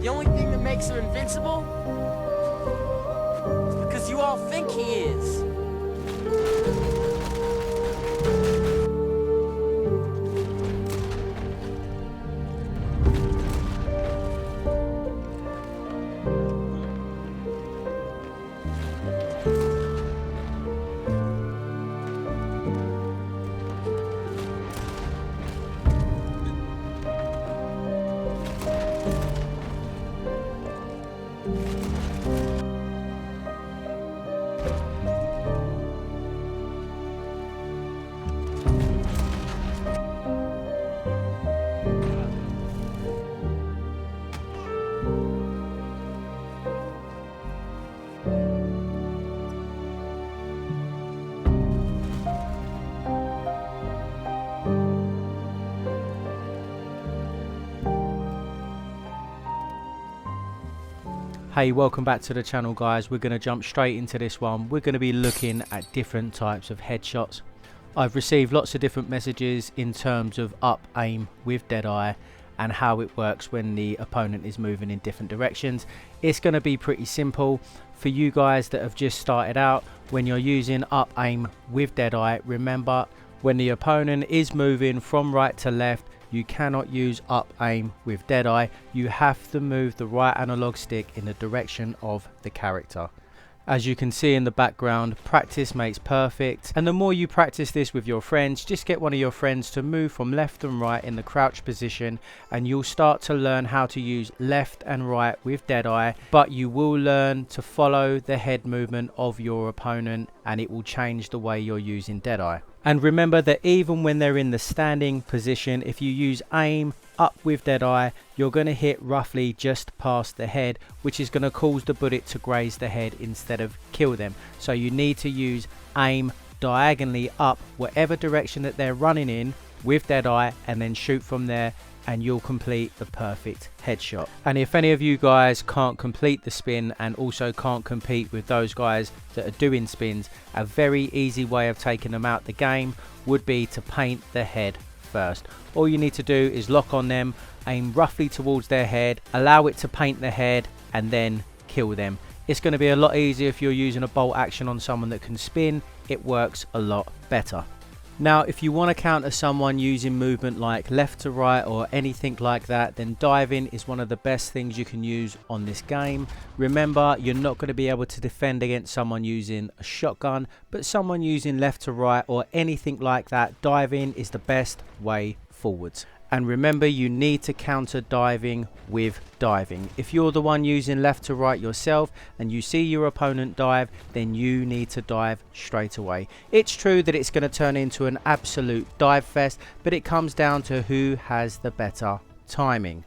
The only thing that makes him invincible is because you all think he is. Hey, welcome back to the channel, guys. We're going to jump straight into this one. We're going to be looking at different types of headshots. I've received lots of different messages in terms of up aim with Deadeye and how it works when the opponent is moving in different directions. It's going to be pretty simple for you guys that have just started out. When you're using up aim with Deadeye, remember when the opponent is moving from right to left, you cannot use up aim with Deadeye. You have to move the right analog stick in the direction of the character. As you can see in the background, practice makes perfect, and the more you practice this with your friends, just get one of your friends to move from left and right in the crouch position, and you'll start to learn how to use left and right with Deadeye, but you will learn to follow the head movement of your opponent, and it will change the way you're using Deadeye. And remember that even when they're in the standing position, if you use aim up with Deadeye, you're going to hit roughly just past the head, which is going to cause the bullet to graze the head instead of kill them. So you need to use aim diagonally up whatever direction that they're running in with Deadeye, and then shoot from there, and you'll complete the perfect headshot. And if any of you guys can't complete the spin and also can't compete with those guys that are doing spins, a very easy way of taking them out the game would be to paint the head first. All you need to do is lock on them, aim roughly towards their head, allow it to paint the head, and then kill them. It's going to be a lot easier if you're using a bolt action on someone that can spin. It works a lot better. Now, if you want to counter someone using movement like left to right or anything like that, then diving is one of the best things you can use on this game. Remember, you're not going to be able to defend against someone using a shotgun, but someone using left to right or anything like that, diving is the best way forwards. And remember, you need to counter diving with diving. If you're the one using left to right yourself and you see your opponent dive, then you need to dive straight away. It's true that it's going to turn into an absolute dive fest, but it comes down to who has the better timing.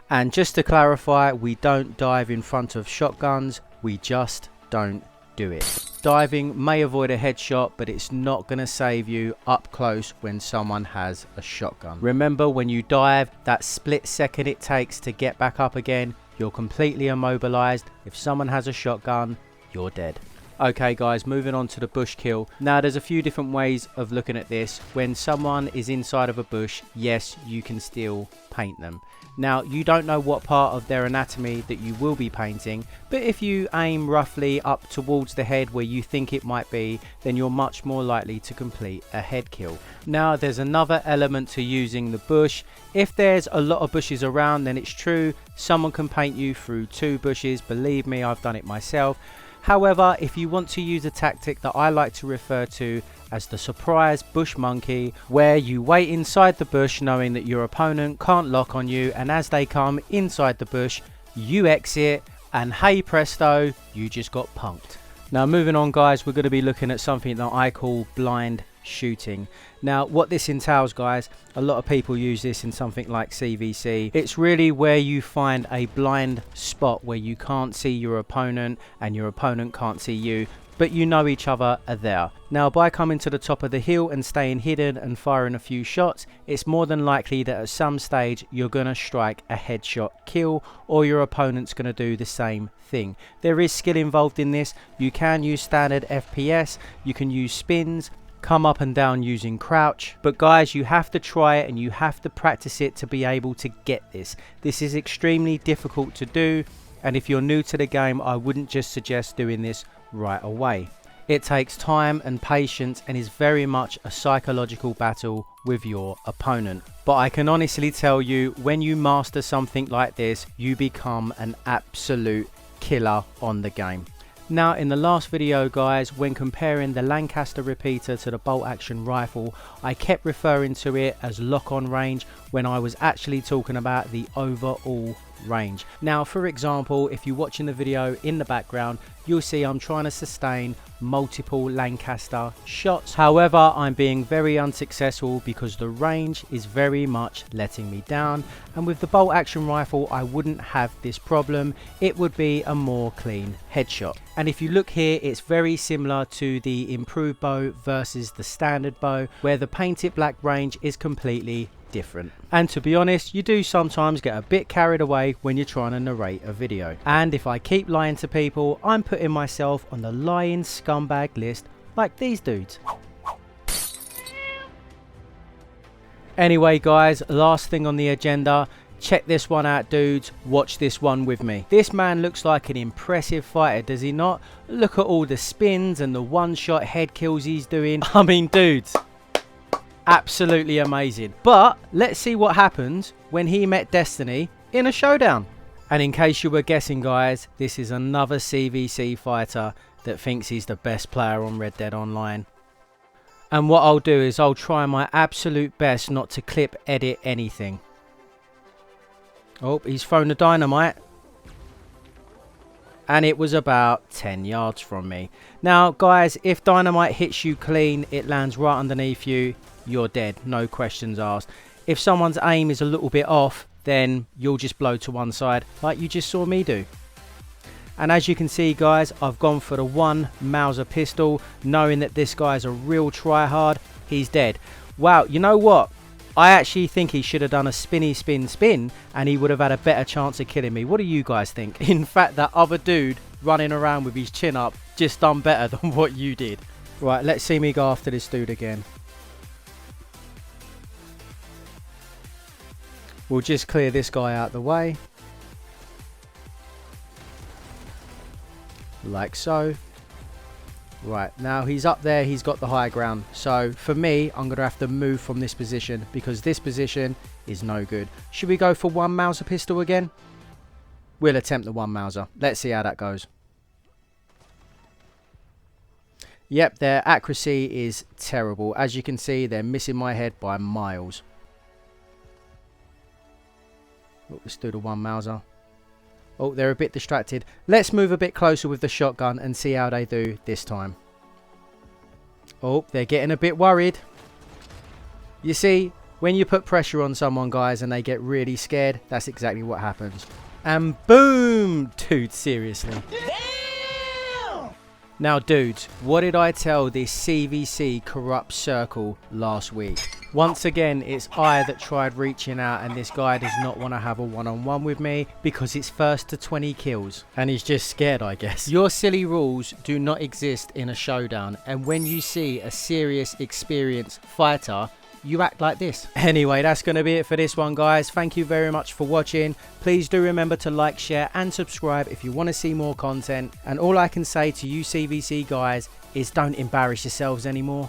And just to clarify, we don't dive in front of shotguns, we just don't do it. Diving may avoid a headshot, but it's not going to save you up close when someone has a shotgun. Remember, when you dive, that split second it takes to get back up again, you're completely immobilized. If someone has a shotgun, you're dead. Okay guys, moving on to the bush kill. Now there's a few different ways of looking at this. When someone is inside of a bush, yes, you can still paint them. Now you don't know what part of their anatomy that you will be painting, but if you aim roughly up towards the head where you think it might be, then you're much more likely to complete a head kill. Now there's another element to using the bush. If there's a lot of bushes around, then it's true someone can paint you through 2 bushes. Believe me, I've done it myself. However, if you want to use a tactic that I like to refer to as the surprise bush monkey, where you wait inside the bush knowing that your opponent can't lock on you, and as they come inside the bush, you exit, and hey presto, you just got punked. Now moving on guys, we're going to be looking at something that I call blind shooting. Now what this entails guys, a lot of people use this in something like CVC. It's really where you find a blind spot where you can't see your opponent and your opponent can't see you, but you know each other are there. Now by coming to the top of the hill and staying hidden and firing a few shots, it's more than likely that at some stage you're going to strike a headshot kill, or your opponent's going to do the same thing. There is skill involved in this. You can use standard FPS, you can use spins, come up and down using crouch. But guys, you have to try it and you have to practice it to be able to get this. This is extremely difficult to do, and if you're new to the game, I wouldn't just suggest doing this right away. It takes time and patience and is very much a psychological battle with your opponent. But I can honestly tell you, when you master something like this, you become an absolute killer on the game. Now, in the last video guys, when comparing the Lancaster repeater to the bolt action rifle, I kept referring to it as lock-on range when I was actually talking about the overall range. Now, for example, if you're watching the video in the background, you'll see I'm trying to sustain multiple Lancaster shots. However, I'm being very unsuccessful because the range is very much letting me down, and with the bolt action rifle I wouldn't have this problem. It would be a more clean headshot. And if you look here, it's very similar to the improved bow versus the standard bow, where the painted black range is completely different. And to be honest, you do sometimes get a bit carried away when you're trying to narrate a video. And if I keep lying to people, I'm putting myself on the lying scumbag list like these dudes. Anyway guys, last thing on the agenda, check this one out dudes, watch this one with me. This man looks like an impressive fighter, does he not? Look at all the spins and the one-shot head kills he's doing. I mean dudes, absolutely amazing. But let's see what happens when he met Destiny in a showdown. And in case you were guessing guys, this is another CVC fighter that thinks he's the best player on Red Dead Online. And what I'll do is I'll try my absolute best not to clip edit anything. Oh, he's thrown the dynamite. And it was about 10 yards from me. Now guys, if dynamite hits you clean, it lands right underneath you, you're dead, no questions asked. If someone's aim is a little bit off, then you'll just blow to one side like you just saw me do. And as you can see guys, I've gone for the 1 Mauser pistol, knowing that this guy's a real tryhard. He's dead. Wow, you know what? I actually think he should have done a spinny spin and he would have had a better chance of killing me. What do you guys think? In fact, that other dude running around with his chin up just done better than what you did. Right, let's see me go after this dude again. We'll just clear this guy out the way. Like so. Right, now he's up there, he's got the high ground. So for me, I'm going to have to move from this position because this position is no good. Should we go for 1 Mauser pistol again? We'll attempt the 1 Mauser. Let's see how that goes. Yep, their accuracy is terrible. As you can see, they're missing my head by miles. Oh, let's do the 1 Mauser. Oh, they're a bit distracted. Let's move a bit closer with the shotgun and see how they do this time. Oh, they're getting a bit worried. You see, when you put pressure on someone, guys, and they get really scared, that's exactly what happens. And boom! Dude, seriously. Now, dudes, what did I tell this CVC corrupt circle last week? Once again, it's I that tried reaching out, and this guy does not want to have a one-on-one with me because it's first to 20 kills. And he's just scared, I guess. Your silly rules do not exist in a showdown. And when you see a serious, experienced fighter, you act like this. Anyway, that's going to be it for this one, guys. Thank you very much for watching. Please do remember to like, share and subscribe if you want to see more content. And all I can say to you CVC guys is don't embarrass yourselves anymore.